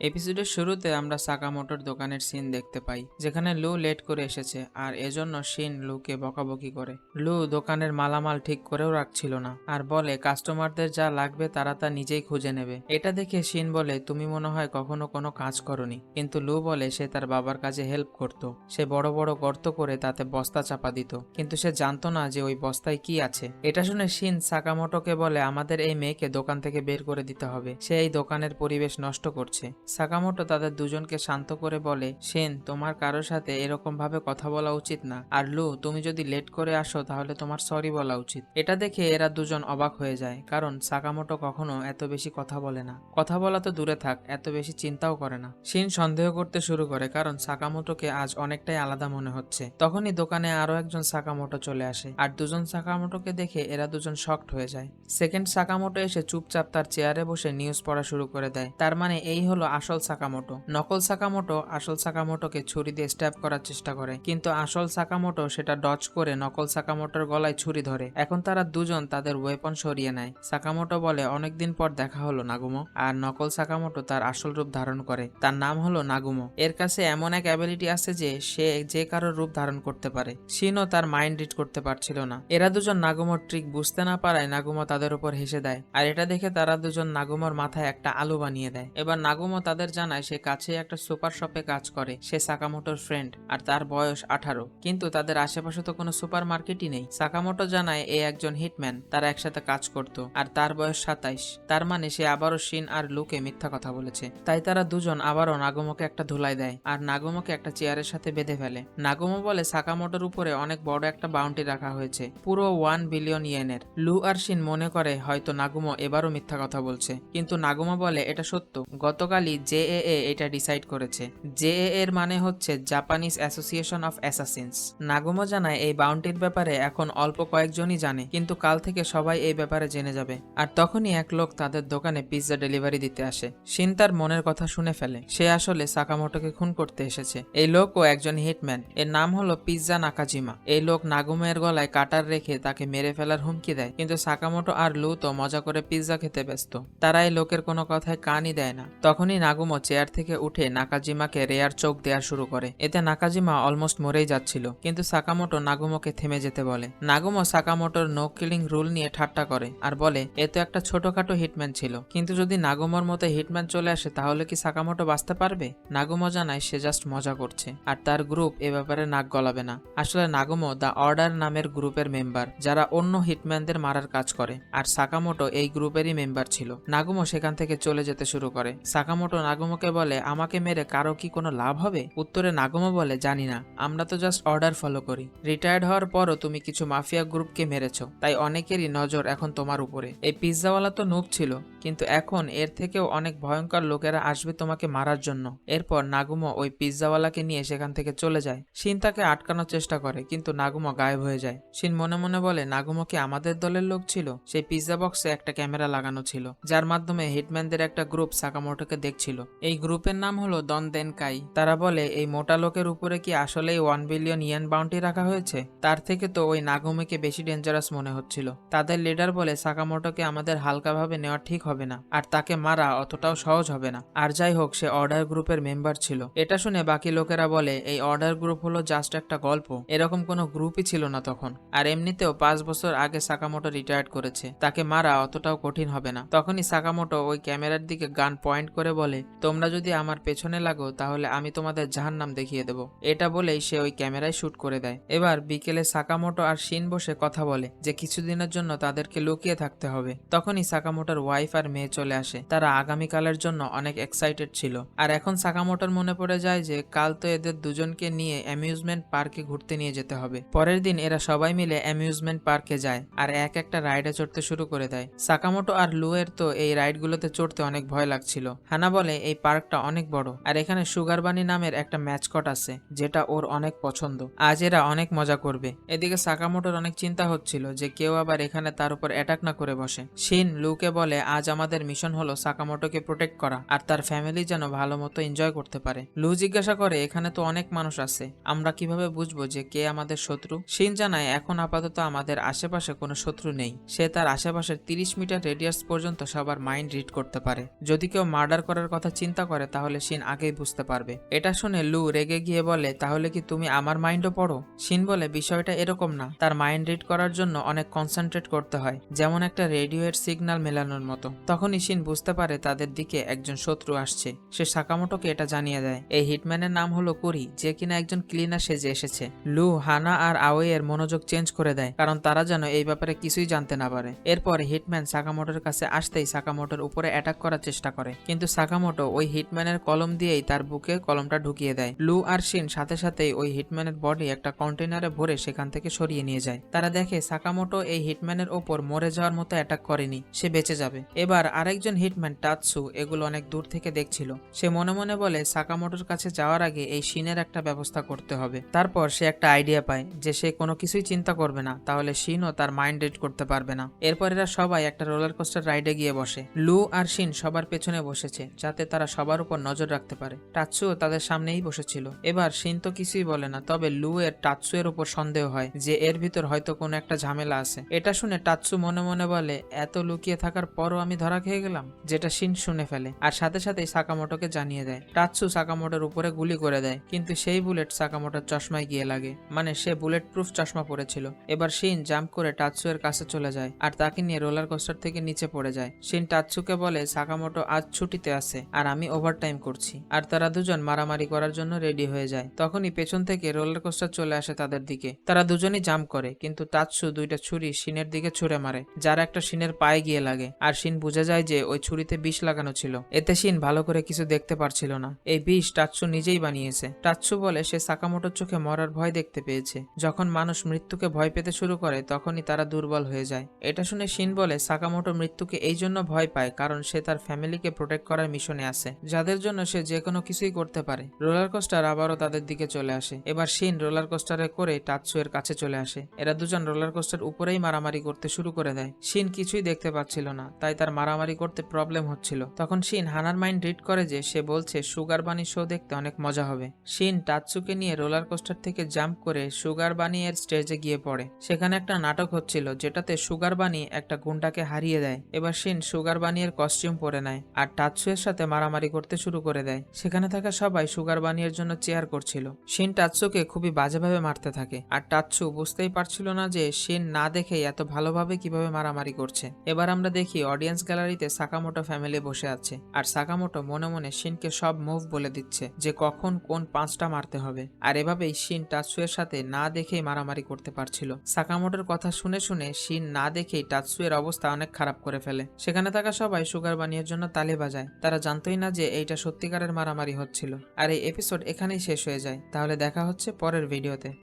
এপিসোডের শুরুতে আমরা সাকামোটোর দোকানের সিন দেখতে পাই, যেখানে লু লেট করে এসেছে আর এজন্য শিন লুকে বকাবকি করে। লু দোকানের মালামাল ঠিক করেও রাখছিল না আর বলে কাস্টমারদের যা লাগবে তারা তা নিজেই খুঁজে নেবে। এটা দেখে শিন বলে, তুমি মনে হয় কখনো কোনো কাজ করনি। কিন্তু লু বলে সে তার বাবার কাজে হেল্প করত। সে বড় বড় গর্ত করে তাতে বস্তা চাপা দিত, কিন্তু সে জানতো না যে ওই বস্তায় কি আছে। এটা শুনে শিন সাকামোটোকে বলে, আমাদের এই মেয়েকে দোকান থেকে বের করে দিতে হবে, সে এই দোকানের পরিবেশ নষ্ট করছে। সাকামোটো তাদের দুজনকে শান্ত করে বলে, শিন, তোমার কারোর সাথে এরকম ভাবে কথা বলা উচিত না, আর লু, তুমি যদি লেট করে আসো তাহলে তোমার সরি বলা উচিত। এটা দেখে এরা দুজন অবাক হয়ে যায়, কারণ সাকামোটো কখনো এত বেশি কথা বলে না। কথা বলা তো দূরে থাক, এত বেশি চিন্তাও করে না। শিন সন্দেহ করতে শুরু করে, কারণ সাকামোটোকে আজ অনেকটাই আলাদা মনে হচ্ছে। তখনই দোকানে আরো একজন সাকামোটো চলে আসে, আর দুজন সাকামোটোকে দেখে এরা দুজন শকড হয়ে যায়। সেকেন্ড সাকামোটো এসে চুপচাপ তার চেয়ারে বসে নিউজ পড়া শুরু করে দেয়। তার মানে এই হলো আসল সাকামোটো। নকল সাকামোটো আসল সাকামোটোকে ছুরি দিয়ে স্ট্যাব করার চেষ্টা করে, কিন্তু আসল সাকামোটো সেটা ডজ করে নকল সাকামোটোর গলায় ছুরি ধরে। এখন তারা দুজন তাদের ওয়েপন সরিয়ে নেয়। সাকামোটো বলে, অনেকদিন পর দেখা হলো নাগুমো। আর নকল সাকামোটো তার আসল রূপ ধারণ করে। তার নাম হলো নাগুমো। এর কাছে এমন এক অ্যাবিলিটি আছে যে সে যে কারোর রূপ ধারণ করতে পারে। শিনও তার মাইন্ড রিড করতে পারছিল না। এরা দুজন নাগুমোর ট্রিক বুঝতে না পারায় নাগুমো তাদের উপর হেসে দেয়, আর এটা দেখে তারা দুজন নাগুমোর মাথায় একটা আলু বানিয়ে দেয়। এবার নাগুমো তাদের জানায় সে কাছে একটা সুপার শপে কাজ করে, সে সাকামোটোর ফ্রেন্ড আর তার বয়স 18, কিন্তু তাদের আশেপাশে তো কোনো সুপার মার্কেটই নেই। সাকামোটো জানায় এ একজন হিটম্যান, তারা একসাথে কাজ করত, আর তার বয়স 27। তার মানে সে আবারও শিন আর লুকে মিথ্যা কথা বলেছে। তাই তারা দুজন আবারও নাগুমোকে একটা ধুলাই দেয় আর নাগুমোকে একটা চেয়ারের সাথে বেঁধে ফেলে। নাগুমো বলে সাকামোটোর উপরে অনেক বড় একটা বাউন্টি রাখা হয়েছে, পুরো 1 বিলিয়ন ইয়েনের। লু আর শিন মনে করে হয়তো নাগুমো এবারও মিথ্যা কথা বলছে, কিন্তু নাগুমো বলে এটা সত্য। গতকালই জেএএ এটা ডিসাইড করেছে। জেএএ এর মানে হচ্ছে জাপানিজ অ্যাসোসিয়েশন অফ অ্যাসাসিনস। নাগুমো জানায় এই বাউন্টির ব্যাপারে এখন অল্প কয়েকজনই জানে, কিন্তু কাল থেকে সবাই এই ব্যাপারে জেনে যাবে। আর তখনই এক লোক তাদের দোকানে পিৎজা ডেলিভারি দিতে আসে। শিন তার মনের কথা শুনে ফেলে, সে আসলে সাকামোটোকে খুন করতে এসেছে। এই লোকও একজন হিটম্যান, এর নাম হলো পিৎজা নাকাজিমা। এই লোক নাগুমো এর গলায় কাটার রেখে তাকে মেরে ফেলার হুমকি দেয়, কিন্তু সাকামোটো আর লু তো মজা করে পিৎজা খেতে ব্যস্ত। তারা এই লোকের কোনো কথায় কানই দেয় না। তখনই নাগুমো চেয়ার থেকে উঠে নাকাজিমাকে রেয়ার চোখ দেওয়া শুরু করে। এতে নাকাজিমা অলমোস্ট মরেই যাচ্ছিল, কিন্তু সাকামোটো নাগুমোকে থেমে যেতে বলে। নাগুমো সাকামোটোর নো কিলিং রুল নিয়ে ঠাট্টা করে আর বলে, এ তো একটা ছোটখাটো হিটম্যান ছিল, কিন্তু যদি নাগুমোর মতো হিটম্যান চলে আসে তাহলে কি সাকামোটো বাঁচতে পারবে? নাগুমো জানায় সে জাস্ট মজা করছে, আর তার গ্রুপ এ ব্যাপারে নাক গলাবে না। আসলে নাগুমো দ্য অর্ডার নামের গ্রুপের মেম্বার, যারা অন্য হিটম্যানদের মারার কাজ করে, আর সাকামোটো এই গ্রুপেরই মেম্বার ছিল। নাগুমো সেখান থেকে চলে যেতে শুরু করে। সাকামোটো নাগুমোকে বলে, আমাকে মেরে কারো কি কোনো লাভ হবে? উত্তরে নাগুমো বলে, জানি না, আমরা তো জাস্ট অর্ডার ফলো করি। রিটায়ার্ড হওয়ার পরও তুমি কিছু মাফিয়া গ্রুপকে মেরেছো, তাই অনেকেরই নজর এখন তোমার উপরে। এই পিৎজাওয়ালা তো নুব ছিল, কিন্তু এখন এর থেকেও অনেক ভয়ঙ্কর লোকেরা আসবে তোমাকে মারার জন্য। এরপর নাগুমো ওই পিৎজাওয়ালাকে নিয়ে সেখান থেকে চলে যায়। শিন তাকে আটকানোর চেষ্টা করে, কিন্তু নাগুমো গায়েব হয়ে যায়। শিন মনে মনে বলে, নাগুমো কি আমাদের দলের লোক ছিল? সেই পিৎজা বক্সে একটা ক্যামেরা লাগানো ছিল, যার মাধ্যমে হিটম্যানদের একটা গ্রুপ সাকামোটোকে দেখছিল। এই গ্রুপের নাম হলো দন দেনকাই। তারা বলে, এই মোটা লোকের উপরে কি আসলেই 1 বিলিয়ন ইয়েন বাউন্টি রাখা হয়েছে? তার থেকে তো ওই নাগুমোকে বেশি ডেঞ্জারাস মনে হচ্ছিল। তাদের লিডার বলে, সাকামোটোকে আমাদের হালকাভাবে নেওয়া ঠিক হবে না, আর তাকে মারা অতটাও সহজ হবে না। আর যাই হোক, সে অর্ডার গ্রুপের মেম্বার ছিল। এটা শুনে বাকি লোকেরা বলে, এই অর্ডার গ্রুপ হলো জাস্ট একটা গল্প, এরকম কোনো গ্রুপই ছিল না তখন। আর এমনিতেও 5 বছর আগে সাকামোটো রিটায়ার্ড করেছে, তাকে মারা অতটাও কঠিন হবে না। তখনই সাকামোটো ওই ক্যামেরার দিকে গান পয়েন্ট করে বলে, তোমরা যদি আমার পেছনে লাগো তাহলে আমি তোমাদের জাহান্নাম দেখিয়ে দেব। এটা বলেই সে ওই ক্যামেরায় শুট করে দেয়। এবার বিকেলে সাকামোটো আর শিন বসে কথা বলে যে কিছুদিনের জন্য তাদেরকে লুকিয়ে থাকতে হবে। তখনই সাকামোটোর ওয়াইফ আর মেয়ে চলে আসে। তারা আগামীকালের জন্য অনেক এক্সাইটেড ছিল। আর এখন সাকামোটোর মনে পড়ে যায় যে কাল তো এদের দুজনকে নিয়ে অ্যামিউজমেন্ট পার্কে ঘুরতে নিয়ে যেতে হবে। পরের দিন এরা সবাই মিলে অ্যামিউজমেন্ট পার্কে যায় আর একটা রাইডে চড়তে শুরু করে দেয়। সাকামোটো আর লুয়ের তো এই রাইডগুলোতে চড়তে অনেক ভয় লাগছিল। হানা বলে, এই পার্কটা অনেক বড়, আর এখানে সুগার বানি নামের একটা ম্যাচকট আছে যেটা ওর অনেক পছন্দ। আজ এরা অনেক মজা করবে। এদিকে সাকামোটোর অনেক চিন্তা হচ্ছিল যে কেউ আবার এখানে তার উপর অ্যাটাক না করে বসে। শিন লুকে বলে, আজ আমাদের মিশন হলো সাকামোটোকে প্রোটেক্ট করা আর তার ফ্যামিলি যেন ভালো মতো এনজয় করতে পারে। লু জিজ্ঞাসা করে, এখানে তো অনেক মানুষ আছে, আমরা কিভাবে বুঝবো যে কে আমাদের শত্রু? শিন জানায়, এখন আপাতত আমাদের আশেপাশে কোনো শত্রু নেই। সে তার আশেপাশের 30 মিটার রেডিয়াস পর্যন্ত সবার মাইন্ড রিড করতে পারে। যদি কেউ মার্ডার করার সাকামোটোর কথা চিন্তা করে তাহলে শিন আগেই বুঝতে পারবে। এটা শুনে লু রেগে গিয়ে বলে, তাহলে কি তুমি আমার মাইন্ডও পড়ো? শিন বলে, বিষয়টা এরকম না, তার মাইন্ড রিড করার জন্য অনেক কনসেন্ট্রেট করতে হয়, যেমন একটা রেডিও এর সিগন্যাল মেলানোর মতো। তখনই শিন বুঝতে পারে তাদের দিকে একজন শত্রু আসছে। সে সাকামোটোকে এটা জানিয়ে দেয়। এই হিটম্যানের নাম হলো কুরি, যে কিনা একজন ক্লিনার সেজে এসেছে। লু, হানা আর আওয়ে এর মনোযোগ চেঞ্জ করে দেয়, কারণ তারা যেন এই ব্যাপারে কিছুই জানতে না পারে। এরপর হিটম্যান সাকামোটোর কাছে আসতেই সাকামোটোর উপরে অ্যাটাক করার চেষ্টা করে, কিন্তু সাকামোটো ওই হিটম্যানের কলম দিয়েই তার বুকে কলমটা ঢুকিয়ে দেয়। লু আর শিন সাথে সাথেই ওই হিটম্যানের বডি একটা কন্টেনারে ভরে সেখান থেকে সরিয়ে নিয়ে যায়। তারা দেখে সাকামোটো এই হিটম্যানের ওপর মরে যাওয়ার মতো অ্যাটাক করেনি, সে বেঁচে যাবে। এবার আরেকজন হিটম্যান টাৎসু এগুলো অনেক দূর থেকে দেখছিল। সে মনে মনে বলে, সাকামোটোর কাছে যাওয়ার আগে এই শিনের একটা ব্যবস্থা করতে হবে। তারপর সে একটা আইডিয়া পায় যে সে কোনো কিছুই চিন্তা করবে না, তাহলে শিনও তার মাইন্ড রিড করতে পারবে না। এরপর এরা সবাই একটা রোলার কোস্টার রাইডে গিয়ে বসে। লু আর শিন সবার পেছনে বসেছে, যাতে তারা সবার উপর নজর রাখতে পারে। টাৎসুও তাদের সামনেই বসেছিল। এবার শিন তো কিছুই বলে না, তবে লু এর টাৎসু এর উপর সন্দেহ হয় যে এর ভিতর হয়তো কোনো একটা ঝামেলা আছে। এটা শুনে টাৎসু মনে মনে বলে, এত লুকিয়ে থাকার পরও আমি ধরা খেয়ে গেলাম, যেটা শিন শুনে ফেলে আর সাথে সাথেই সাকামোটোকে জানিয়ে দেয়। টাৎসু সাকামোটোর উপরে গুলি করে দেয়, কিন্তু সেই বুলেট সাকামোটোর চশমায় গিয়ে লাগে, মানে সে বুলেট প্রুফ চশমা পরেছিল। এবার শিন জাম্প করে টাৎসু এর কাছে চলে যায় আর তাকে নিয়ে রোলার কোস্টার থেকে নিচে পড়ে যায়। শিন টাৎসুকে বলে, সাকামোটো আজ ছুটিতে আছে আর আমি ওভারটাইম করছি। আর তারা দুজন মারামারি করার জন্য রেডি হয়ে যায়। তখনই পেছন থেকে রোলার কোস্টার চলে আসে তাদের দিকে। তারা দুজনই জাম্প করে, কিন্তু টাৎসু দুইটা ছুরি শিনের দিকে ছুড়ে মারে, যার একটা শিনের পায়ে গিয়ে লাগে। আর শিন বুঝে যায় যে ওই ছুরিতে বিষ লাগানো ছিল। এতে শিন ভালো করে কিছু দেখতে পারছিল না। এই বিষ টাৎসু নিজেই বানিয়েছে। টাৎসু বলে সে সাকামোটোর চোখে মরার ভয় দেখতে পেয়েছে। যখন মানুষ মৃত্যুকে ভয় পেতে শুরু করে তখনই তারা দুর্বল হয়ে যায়। এটা শুনে শিন বলে, সাকামোটো মৃত্যুকে এই জন্য ভয় পায় কারণ সে তার ফ্যামিলিকে প্রোটেক্ট করার মিশনে আছে, যাদের জন্য সে যে কোনো কিছুই করতে পারে। রোলার কোস্টার আবারও তাদের দিকে চলে আসে। এবার শিন রোলার কোস্টারে করে টাৎসু এর কাছে চলে আসে। এরা দুজন রোলার কোস্টার উপরেই মারামারি করতে শুরু করে দেয়। শিন কিছুই দেখতে পাচ্ছিল না, তাই তার মারামারি করতে প্রবলেম হচ্ছিল। তখন শিন হানার মাইন্ড রিড করে যে সে বলছে সুগার বানি শো দেখতে অনেক মজা হবে। শিন টাৎসুকে নিয়ে রোলার কোস্টার থেকে জাম্প করে সুগার বানি এর স্টেজে গিয়ে পড়ে। সেখানে একটা নাটক হচ্ছিল যেটাতে সুগার বানি একটা গুন্ডাকে হারিয়ে দেয়। এবার শিন সুগার বানি এর কস্টিউম পরে নেয় আর টাৎসু এর সাথে মারামারি করতে শুরু করে দেয়। সেখানে থাকা সবাই সুগার বানি এর জন্য চেয়ার করছিল। শিন টাৎসুকে খুবই বাজেভাবে মারতে থাকে আর টাৎসু বুঝতেই পারছিল না যে শিন না দেখেই এত ভালোভাবে কিভাবে মারামারি করছে। এবার আমরা দেখি অডিয়েন্স গ্যালারিতে সাকামোটো ফ্যামিলি বসে আছে আর সাকামোটো মনে মনে শিনকে সব মুভ বলে দিচ্ছে যে কখন কোন পাঁচটা মারতে হবে। আর এভাবেই শিন টাৎসু এর সাথে না দেখেই মারামারি করতে পারছিল। সাকামোটোর কথা শুনে শুনে শিন না দেখেই টাৎসু এর অবস্থা অনেক খারাপ করে ফেলে। সেখানে থাকা সবাই সুগার বানিয়ের জন্য তালি বাজায়। তারা জানতোই না যে এইটা সত্যিকারের মারামারি হচ্ছিল। আর এই এপিসোড এখানেই শেষ হয়ে যায়। তাহলে দেখা হচ্ছে পরের ভিডিওতে।